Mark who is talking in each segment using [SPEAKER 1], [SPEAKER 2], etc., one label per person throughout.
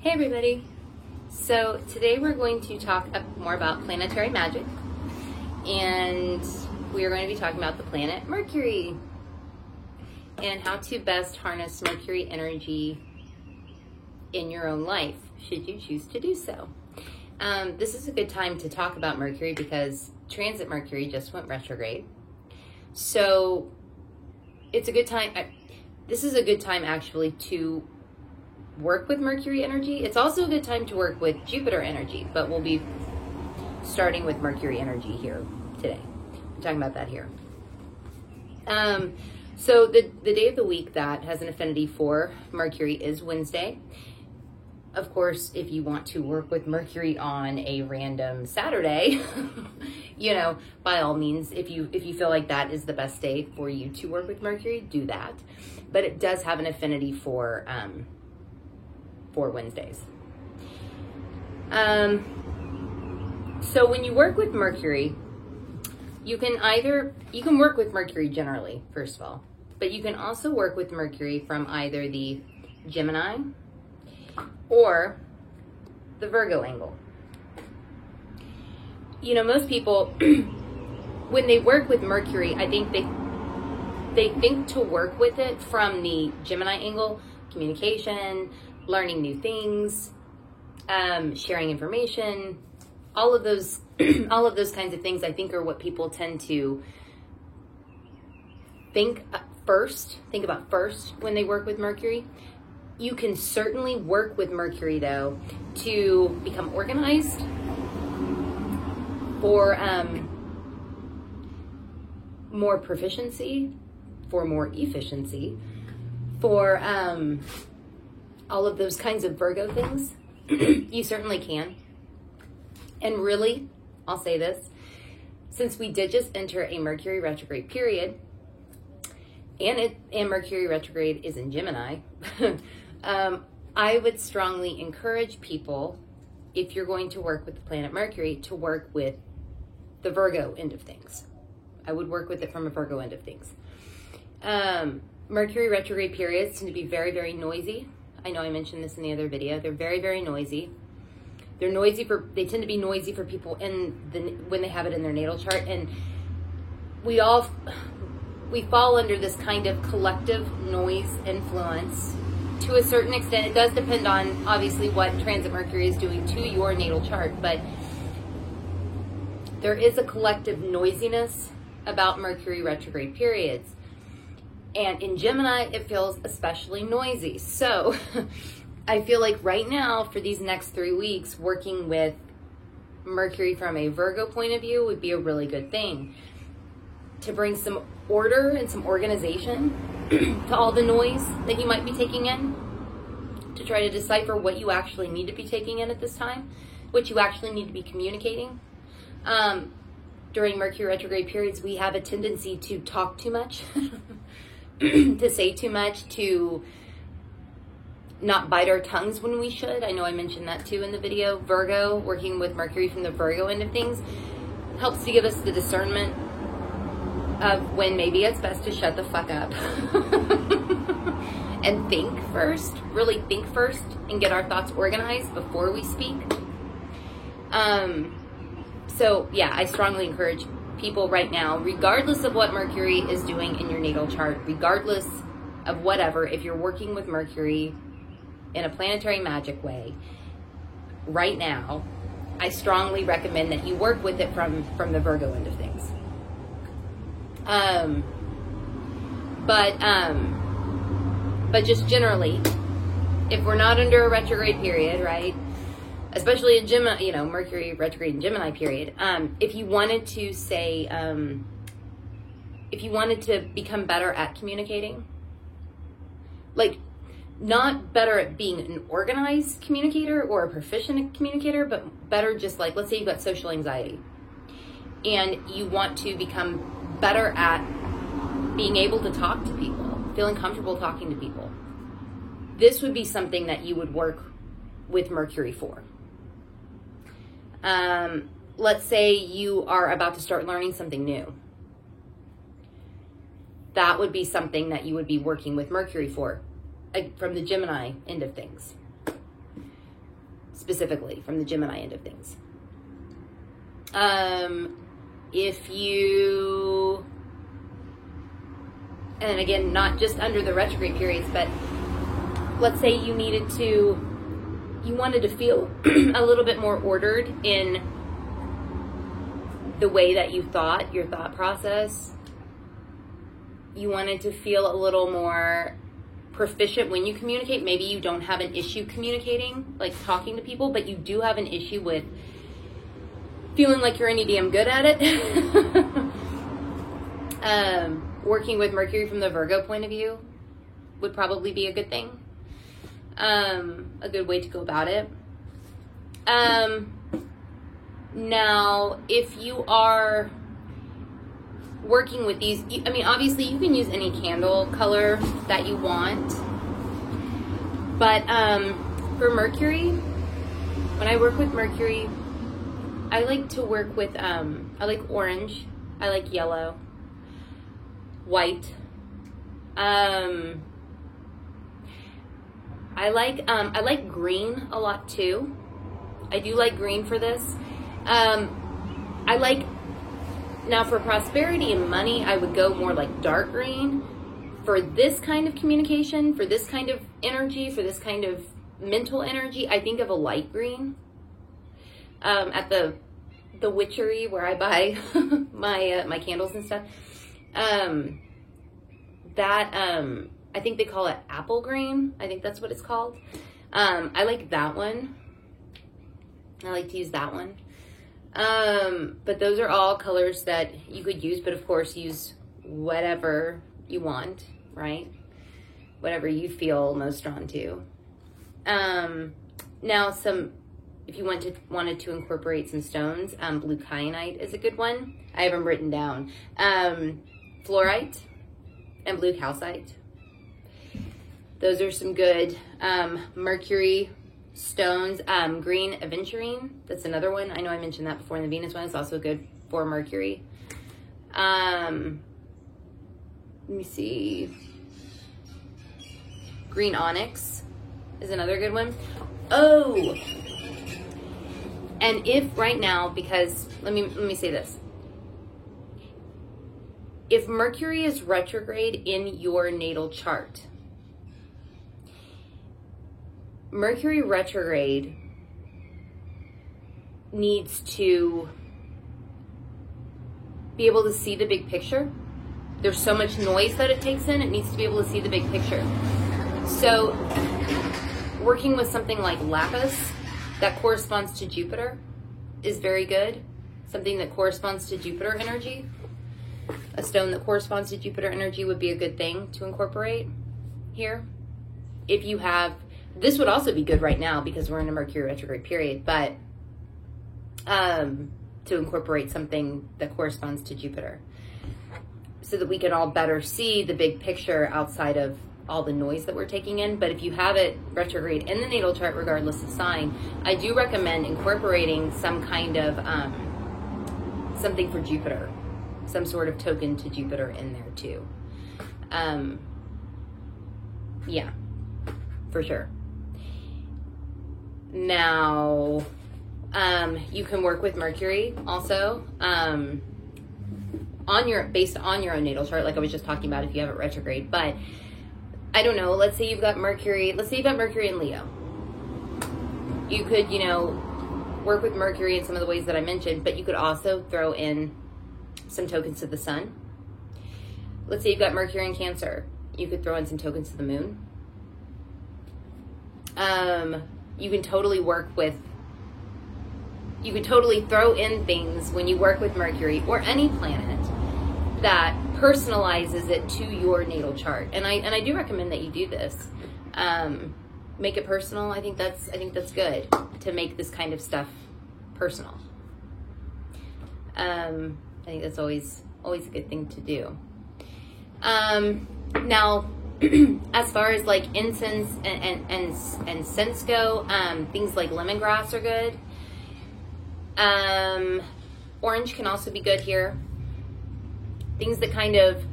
[SPEAKER 1] Hey everybody! So today we're going to talk more about planetary magic, and we are going to be talking about the planet Mercury and how to best harness Mercury energy in your own life, should you choose to do so. This is a good time to talk about Mercury because transit Mercury just went retrograde. So it's a good time. This is a good time actually to work with Mercury energy. It's also a good time to work with Jupiter energy, but we'll be starting with Mercury energy here today. We're talking about that here. So the day of the week that has an affinity for Mercury is Wednesday. Of course, if you want to work with Mercury on a random Saturday, you know, by all means, if you feel like that is the best day for you to work with Mercury, do that. But it does have an affinity for Wednesdays. So when you work with Mercury, you can work with Mercury generally, first of all, but you can also work with Mercury from either the Gemini or the Virgo angle. You know, most people, when they work with Mercury, I think they think to work with it from the Gemini angle, communication, learning new things, sharing information, all of those kinds of things I think are what people tend to think about first when they work with Mercury. You can certainly work with Mercury though to become organized, for more proficiency, for more efficiency, for all of those kinds of Virgo things. You certainly can. And really, I'll say this, since we did just enter a Mercury retrograde period, and Mercury retrograde is in Gemini, I would strongly encourage people, if you're going to work with the planet Mercury, to work with the Virgo end of things. I would work with it from a Virgo end of things. Mercury retrograde periods tend to be very, very noisy. I know I mentioned this in the other video. They're very, very noisy. They tend to be noisy for people when they have it in their natal chart. And we fall under this kind of collective noise influence to a certain extent. It does depend on obviously what transit Mercury is doing to your natal chart, but there is a collective noisiness about Mercury retrograde periods. And in Gemini, it feels especially noisy. So I feel like right now, for these next 3 weeks, working with Mercury from a Virgo point of view would be a really good thing to bring some order and some organization to all the noise that you might be taking in, to try to decipher what you actually need to be taking in at this time, what you actually need to be communicating. During Mercury retrograde periods, we have a tendency to talk too much, to say too much, to not bite our tongues when we should. I know I mentioned that too in the video. Virgo, working with Mercury from the Virgo end of things, helps to give us the discernment of when maybe it's best to shut the fuck up and think first, really think first, and get our thoughts organized before we speak. So yeah, I strongly encourage people right now, regardless of what Mercury is doing in your natal chart, regardless of whatever, if you're working with Mercury in a planetary magic way right now, I strongly recommend that you work with it from the Virgo end of things. But just generally, if we're not under a retrograde period, right? Especially in Gemini, you know, Mercury retrograde in Gemini period. If you wanted to say, if you wanted to become better at communicating, like not better at being an organized communicator or a proficient communicator, but better just like, let's say you've got social anxiety and you want to become better at being able to talk to people, feeling comfortable talking to people. This would be something that you would work with Mercury for. Let's say you are about to start learning something new. That would be something that you would be working with Mercury for, from the Gemini end of things. specifically from the Gemini end of things. If you, and again, not just under the retrograde periods, but let's say you wanted to feel a little bit more ordered in the way that you thought, your thought process. You wanted to feel a little more proficient when you communicate. Maybe you don't have an issue communicating, like talking to people, but you do have an issue with feeling like you're any damn good at it. Working with Mercury from the Virgo point of view would probably be a good thing. A good way to go about it. Now, if you are working with these, I mean, obviously you can use any candle color that you want, but for Mercury, when I work with Mercury, I like to work with, I like orange, I like yellow, white, I like green a lot too. I do like green for this. I like, now for prosperity and money, I would go more like dark green. For this kind of communication, for this kind of energy, for this kind of mental energy, I think of a light green. At the witchery where I buy my candles and stuff, I think they call it apple green. I think that's what it's called. I like that one. I like to use that one. But those are all colors that you could use, but of course use whatever you want, right? Whatever you feel most drawn to. Now if you wanted to incorporate some stones, blue kyanite is a good one. I have them written down. Fluorite and blue calcite. Those are some good Mercury stones. Green aventurine, that's another one. I know I mentioned that before in the Venus one. It's also good for Mercury. Let me see. Green onyx is another good one. Oh, and if right now, because let me say this. If Mercury is retrograde in your natal chart, Mercury retrograde needs to be able to see the big picture. There's so much noise that it takes in, it needs to be able to see the big picture. So working with something like lapis that corresponds to Jupiter is very good. Something that corresponds to Jupiter energy. A stone that corresponds to Jupiter energy would be a good thing to incorporate here. If you have, this would also be good right now because we're in a Mercury retrograde period, but to incorporate something that corresponds to Jupiter so that we can all better see the big picture outside of all the noise that we're taking in. But if you have it retrograde in the natal chart, regardless of sign, I do recommend incorporating some kind of something for Jupiter, some sort of token to Jupiter in there too. Yeah, for sure. Now, you can work with Mercury also based on your own natal chart, like I was just talking about if you have it retrograde. But I don't know, let's say you've got Mercury in Leo. You could, work with Mercury in some of the ways that I mentioned, but you could also throw in some tokens to the sun. Let's say you've got Mercury in Cancer. You could throw in some tokens to the moon. You can totally throw in things when you work with Mercury or any planet that personalizes it to your natal chart. And I do recommend that you do this. Make it personal. I think that's good to make this kind of stuff personal. I think that's always a good thing to do. Now, as far as like incense and scents go, things like lemongrass are good. Orange can also be good here. Things that kind of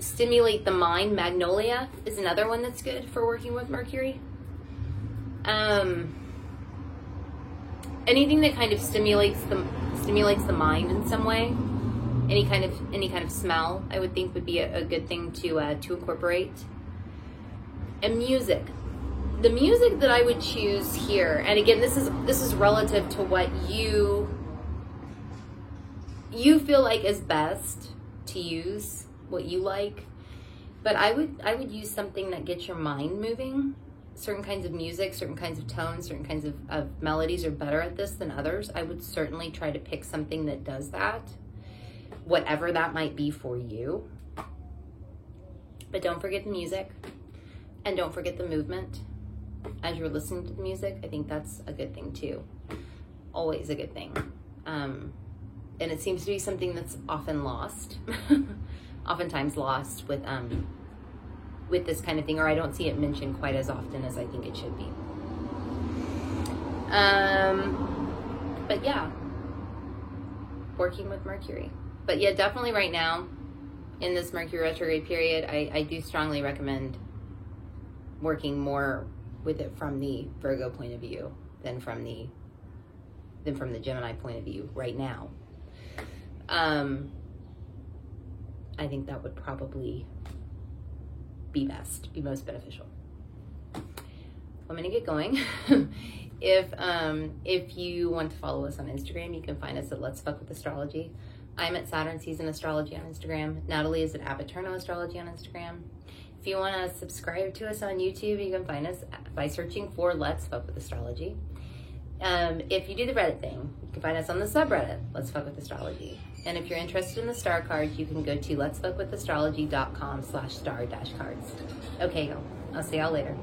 [SPEAKER 1] stimulate the mind. Magnolia is another one that's good for working with Mercury. anything that kind of stimulates the mind in some way. Any kind of smell, I would think, would be a good thing to incorporate. And music. The music that I would choose here, and again, this is relative to what you feel like is best to use, what you like. But I would use something that gets your mind moving. Certain kinds of music, certain kinds of tones, certain kinds of melodies are better at this than others. I would certainly try to pick something that does that, whatever that might be for you. But don't forget the music, and don't forget the movement as you're listening to the music. I think that's a good thing too. Always a good thing. And it seems to be something that's often lost, oftentimes lost with this kind of thing, or I don't see it mentioned quite as often as I think it should be. But yeah, working with Mercury. But yeah, definitely right now in this Mercury retrograde period, I do strongly recommend working more with it from the Virgo point of view than from the Gemini point of view right now. I think that would probably be most beneficial. I'm gonna get going. If you want to follow us on Instagram, you can find us at Let's Fuck with Astrology. I'm at Saturn Season Astrology on Instagram. Natalie is at Apaterno Astrology on Instagram. If you want to subscribe to us on YouTube, you can find us by searching for Let's Fuck with Astrology. If you do the Reddit thing, you can find us on the subreddit, Let's Fuck with Astrology. And if you're interested in the star cards, you can go to letsfuckwithastrology.com/star-cards. Okay, y'all. I'll see y'all later.